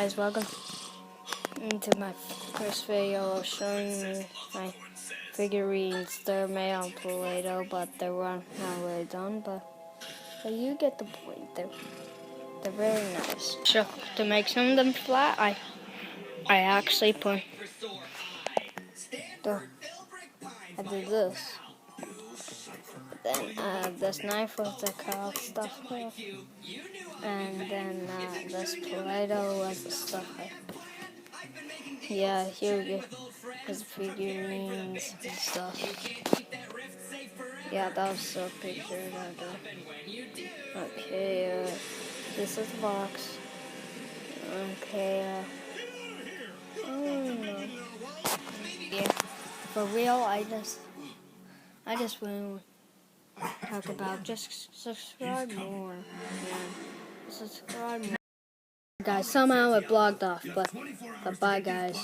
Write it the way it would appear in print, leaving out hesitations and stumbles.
Guys, welcome to my first video of showing you my figurines. They're made on Play-Doh, but they're not really done, but you get the point. They're very nice. So to make some of them flat, I actually put I did this. Then this knife with the curl stuff here, and then this Play-Doh was the stuff. Yeah, here we go. His figurines and stuff. Yeah, that was a picture right there. Okay, this is the box. Okay, yeah, for real, I just want to talk about just subscribe more. Yeah, subscribe more. Guys, somehow it blocked off, but bye guys.